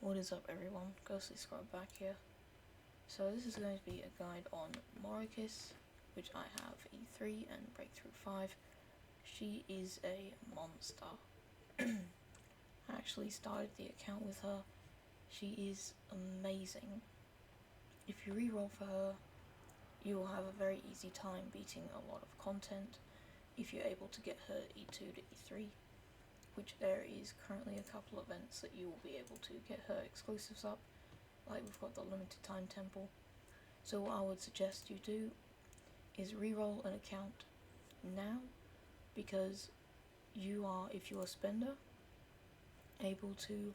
What is up everyone, Ghostly Scrub back here. So this is going to be a guide on Morikis, which I have E3 and Breakthrough 5. She is a monster. I actually started the account with her. She is amazing. If you reroll for her, you will have a very easy time beating a lot of content if you're able to get her E2 to E3. Which there is currently a couple of events that you will be able to get her exclusives up, like we've got the limited time temple. So what I would suggest you do is reroll an account now, because you are, if you're a spender, able to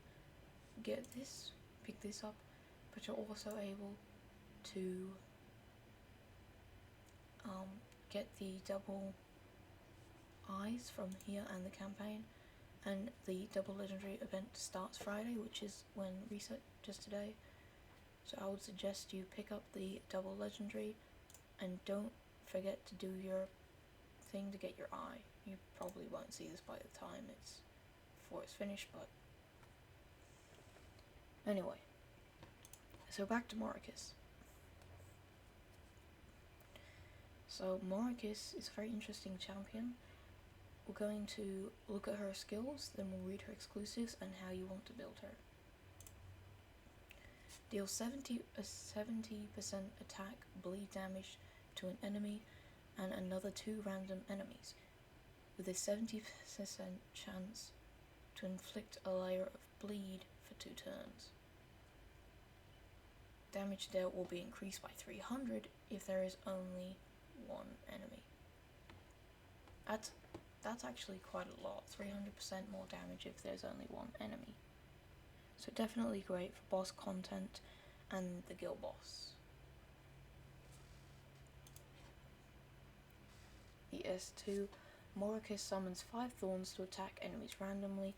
get this, pick this up, but you're also able to get the double eyes from here and the campaign. And the double legendary event starts Friday, which is when reset, just today. So I would suggest you pick up the double legendary and don't forget to do your thing to get your eye. You probably won't see this by the time before it's finished, but anyway. So back to Morikis. So Morikis is a very interesting champion. We're going to look at her skills, then we'll read her exclusives and how you want to build her. Deal 70% attack, bleed damage to an enemy and another 2 random enemies, with a 70% chance to inflict a layer of bleed for 2 turns. Damage dealt will be increased by 300 if there is only 1 enemy. That's actually quite a lot, 300% more damage if there's only 1 enemy. So definitely great for boss content and the guild boss. The S2, Morikis summons 5 thorns to attack enemies randomly.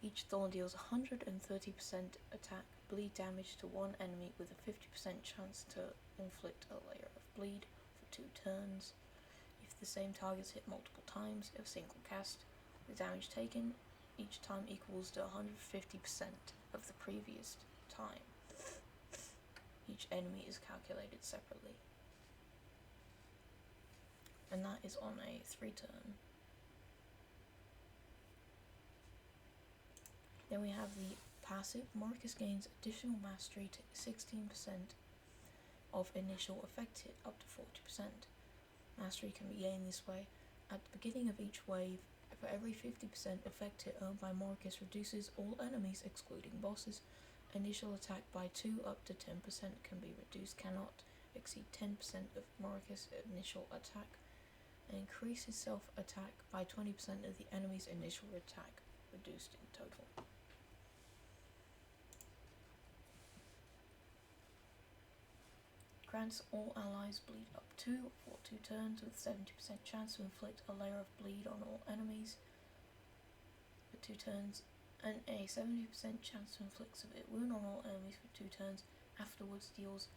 Each thorn deals 130% attack, bleed damage to 1 enemy with a 50% chance to inflict a layer of bleed for 2 turns. If the same targets hit multiple times of a single cast, the damage taken each time equals to 150% of the previous time. Each enemy is calculated separately. And that is on a 3 turn. Then we have the passive. Morikis gains additional mastery to 16% of initial effect hit, up to 40%. Mastery can be gained this way. At the beginning of each wave, for every 50% effect hit earned by Morikis reduces all enemies excluding bosses. Initial attack by 2 up to 10% can be reduced, cannot exceed 10% of Morikis' initial attack, and increases self-attack by 20% of the enemy's initial attack, reduced in total. Grants all allies bleed up to for 2 turns with 70% chance to inflict a layer of bleed on all enemies for 2 turns, and a 70% chance to inflict severe wound on all enemies for 2 turns. Afterwards deals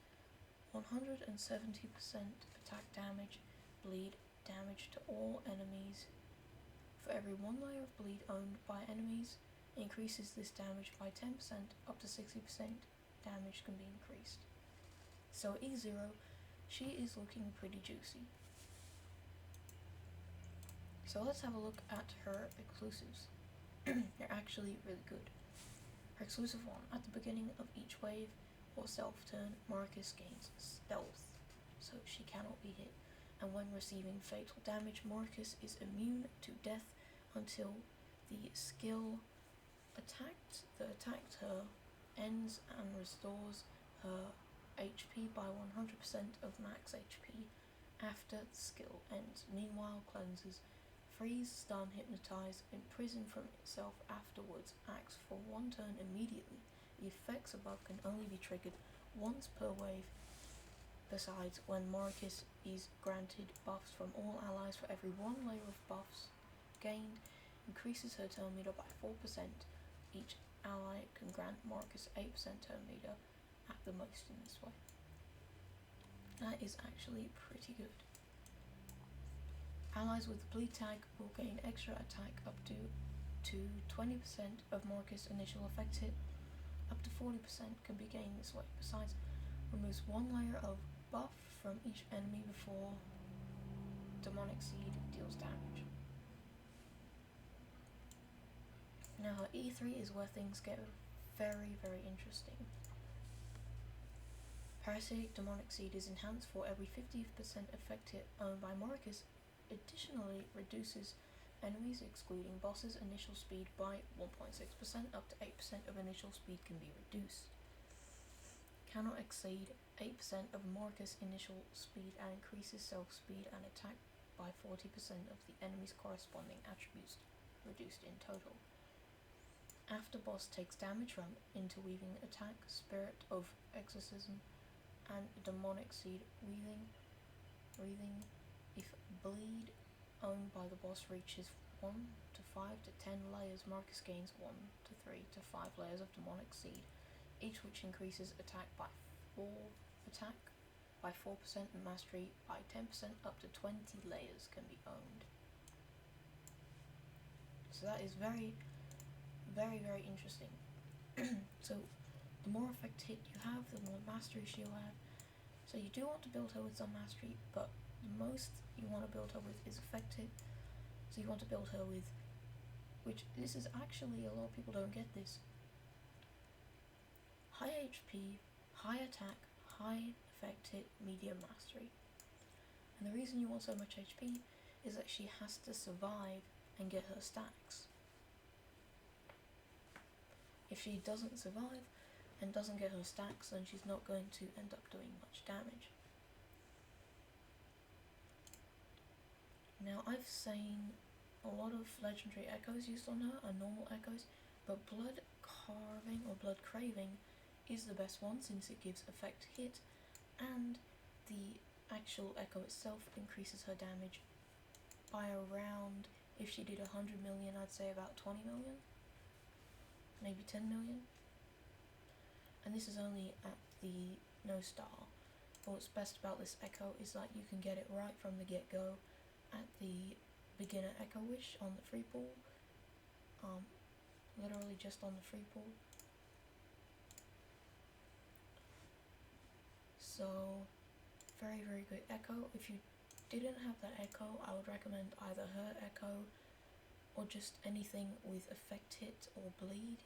170% attack damage, bleed damage to all enemies. For every 1 layer of bleed owned by enemies, increases this damage by 10%, up to 60% damage can be increased. So at E0, she is looking pretty juicy. So let's have a look at her exclusives. They're actually really good. Her exclusive 1, at the beginning of each wave or self-turn, Morikis gains stealth, so she cannot be hit. And when receiving fatal damage, Morikis is immune to death until the skill attacked her ends and restores her HP by 100% of max HP after the skill ends. Meanwhile, cleanses, freeze, stun, hypnotize, imprison from itself afterwards, acts for 1 turn immediately. The effects above can only be triggered once per wave. Besides, when Morikis is granted buffs from all allies, for every 1 layer of buffs gained, increases her turn meter by 4%. Each ally can grant Morikis 8% turn meter at the most in this way. That is actually pretty good. Allies with the bleed tag will gain extra attack up to 20% of Morikis' initial effect hit, Up to 40% can be gained this way. Besides, removes one layer of buff from each enemy before demonic seed deals damage. Now her E3 is where things get very, very interesting. Parasitic demonic seed is enhanced for every 50% effect hit owned by morikis. Additionally, reduces enemies excluding bosses initial speed by 1.6%, up to 8% of initial speed can be reduced. Cannot exceed 8% of morikis initial speed and increases self speed and attack by 40% of the enemy's corresponding attributes, reduced in total. After boss takes damage from interweaving attack, spirit of exorcism, and demonic seed breathing, if bleed owned by the boss reaches 1 to 5 to 10 layers, morikis gains 1 to 3 to 5 layers of demonic seed, each which increases attack by 4% and mastery by 10%. Up to 20 layers can be owned. So that is very, very, very interesting. So the more effect hit you have, the more mastery she'll have. So you do want to build her with some mastery, but the most you want to build her with is effect hit. So you want to build her with, which this is actually, a lot of people don't get this, high HP, high attack, high effect hit, medium mastery. And the reason you want so much HP is that she has to survive and get her stacks. If she doesn't survive and doesn't get her stacks, then she's not going to end up doing much damage. Now, I've seen a lot of legendary echoes used on her, and normal echoes, but blood carving or blood craving is the best one, since it gives effect hit, and the actual echo itself increases her damage by around, if she did 100 million, I'd say about 20 million, maybe 10 million. And this is only at the no star. But what's best about this echo is that you can get it right from the get-go at the beginner echo wish on the free pool, literally just on the free pool. So very, very good echo. If you didn't have that echo, I would recommend either her echo or just anything with effect hit or bleed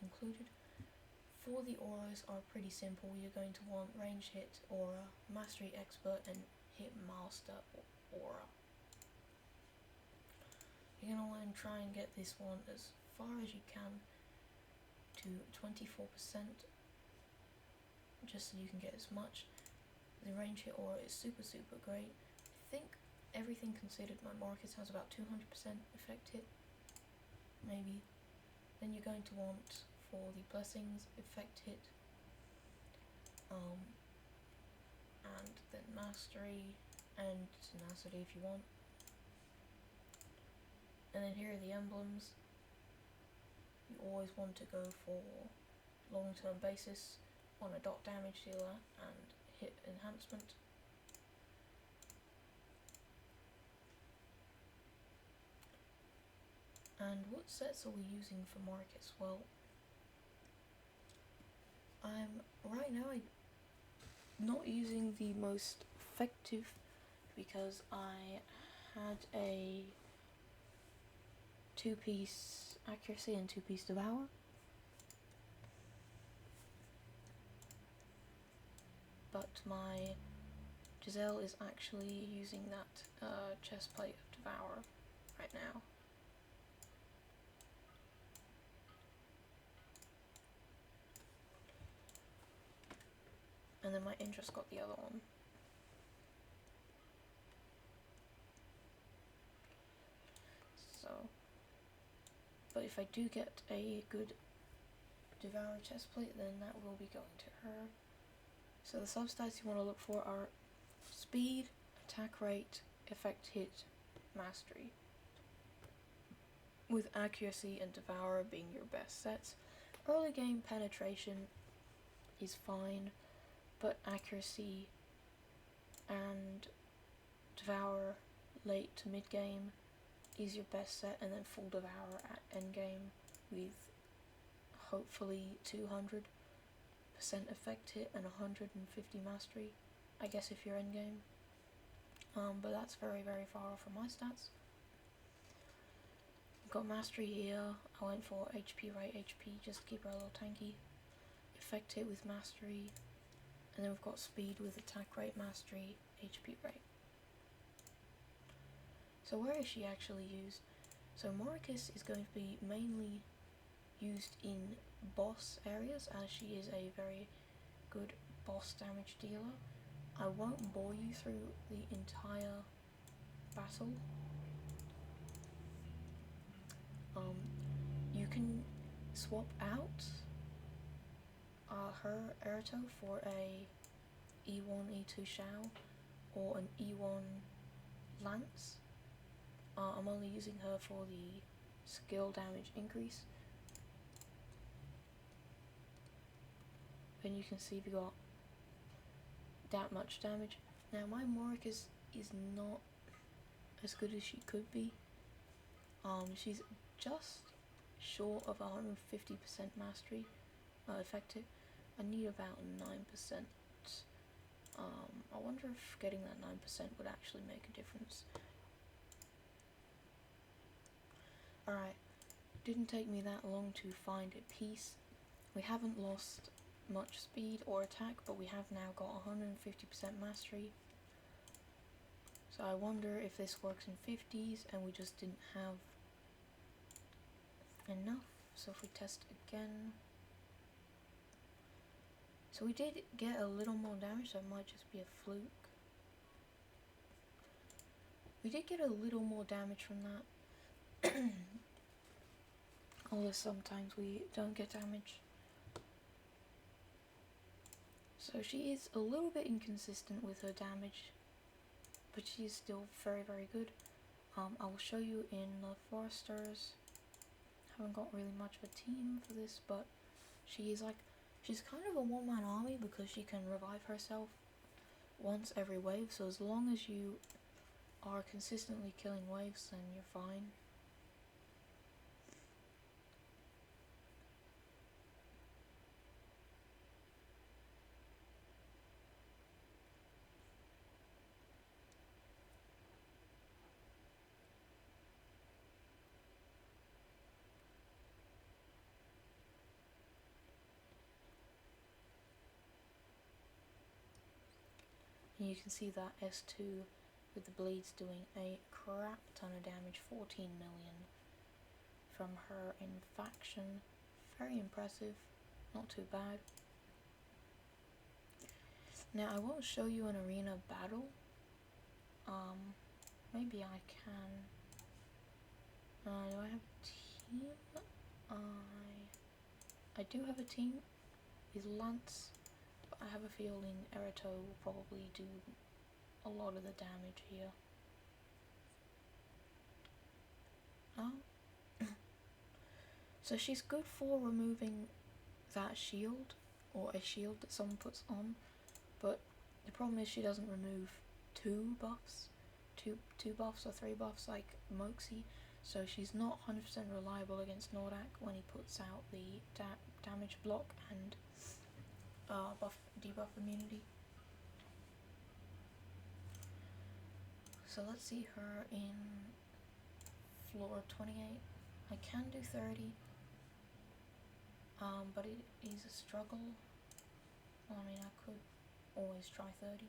included. For the auras are pretty simple. You're going to want range hit aura, mastery expert, and hit master aura. You're going to want to try and get this one as far as you can to 24%, just so you can get as much. The range hit aura is super, super great. I think everything considered, my morikis has about 200% effect hit, maybe. Then you're going to want, for the blessings, effect hit, and then mastery and tenacity if you want. And then here are the emblems. You always want to go for long-term basis on a dot damage dealer and hit enhancement. And what sets are we using for morikis? Well, right now I'm not using the most effective because I had a 2-piece accuracy and 2-piece devour. But my Giselle is actually using that chest plate of devour right now. And then my Indra's got the other one. So, but if I do get a good Devour chestplate, then that will be going to her. So the substats you want to look for are speed, attack rate, effect hit, mastery, with accuracy and Devour being your best sets. Early game penetration is fine, but accuracy and Devour late to mid game is your best set, and then full Devour at end game with hopefully 200% effect hit and 150 mastery, I guess if you're endgame. But that's very far off from my stats. Got mastery here. I went for HP right HP just to keep her a little tanky. Effect hit with mastery, and then we've got speed with attack rate, mastery, HP rate. So where is she actually used? So morikis is going to be mainly used in boss areas, as she is a very good boss damage dealer. I won't bore you through the entire battle. You can swap out her Erito for a E1, E2 Shao or an E1 Lance. I'm only using her for the skill damage increase. And you can see we got that much damage. Now my morikis is not as good as she could be. She's just short of 150% mastery effective. I need about 9%. I wonder if getting that 9% would actually make a difference. Alright, didn't take me that long to find a piece. We haven't lost much speed or attack, but we have now got 150% mastery. So I wonder if this works in 50s and we just didn't have enough. So if we test again. So we did get a little more damage, so it might just be a fluke. We did get a little more damage from that. Although sometimes we don't get damage. So she is a little bit inconsistent with her damage, but she is still very good. I will show you in the Foresters. Haven't got really much of a team for this, but she's kind of a one-man army because she can revive herself once every wave, so as long as you are consistently killing waves, then you're fine. And you can see that S2 with the blades doing a crap ton of damage, 14 million from her in faction. Very impressive, not too bad. Now I won't show you an arena battle. Maybe I can. Do I have a team? I do have a team with Lance. I have a feeling Erito will probably do a lot of the damage here. So she's good for removing that shield, or a shield that someone puts on, but the problem is she doesn't remove two buffs or three buffs like Moxie, so she's not 100% reliable against Nordak when he puts out the damage block and debuff immunity. So let's see her in floor 28. I can do 30, but it is a struggle. Well, I mean, I could always try 30.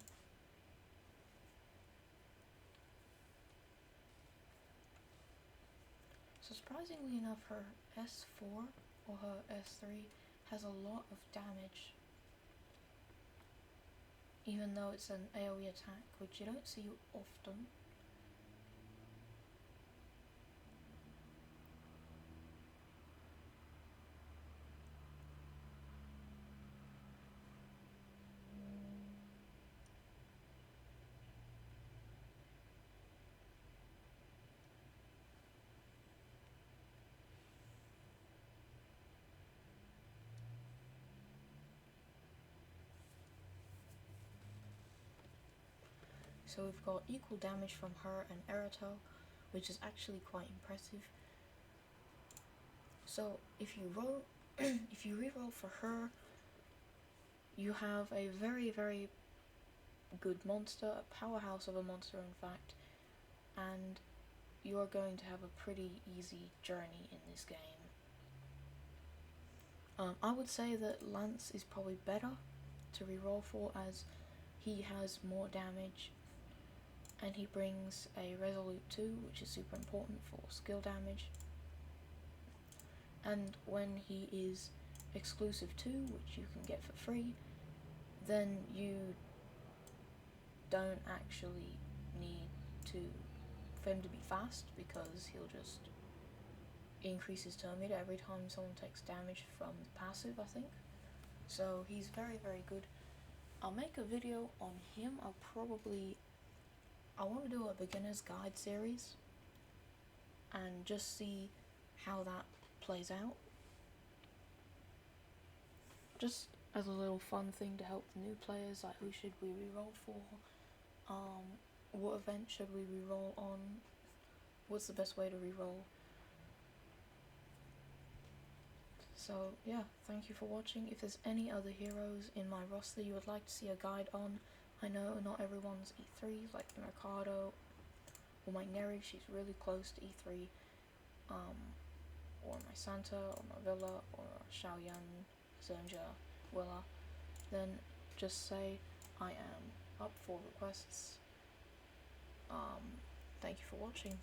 So surprisingly enough, her S4 or her S3 has a lot of damage, even though it's an AoE attack, which you don't see often. So we've got equal damage from her and Erito, which is actually quite impressive. So if you if you reroll for her, you have a very, very good monster, a powerhouse of a monster in fact, and you're going to have a pretty easy journey in this game. I would say that Lance is probably better to reroll for, as he has more damage and he brings a Resolute 2, which is super important for skill damage. And when he is exclusive 2, which you can get for free, then you don't actually need for him to be fast, because he'll just increase his turn meter every time someone takes damage from the passive, I think. So he's very, very good. I'll make a video on him. I want to do a beginner's guide series and just see how that plays out, just as a little fun thing to help the new players, like who should we reroll for, what event should we reroll on, what's the best way to reroll. So yeah, thank you for watching. If there's any other heroes in my roster you would like to see a guide on, I know not everyone's E3, like Mercado or my Neri, she's really close to E3, or my Santa, or my Villa, or Xiaoyan, Zhenzhe, Willa, then just say I am up for requests. Thank you for watching.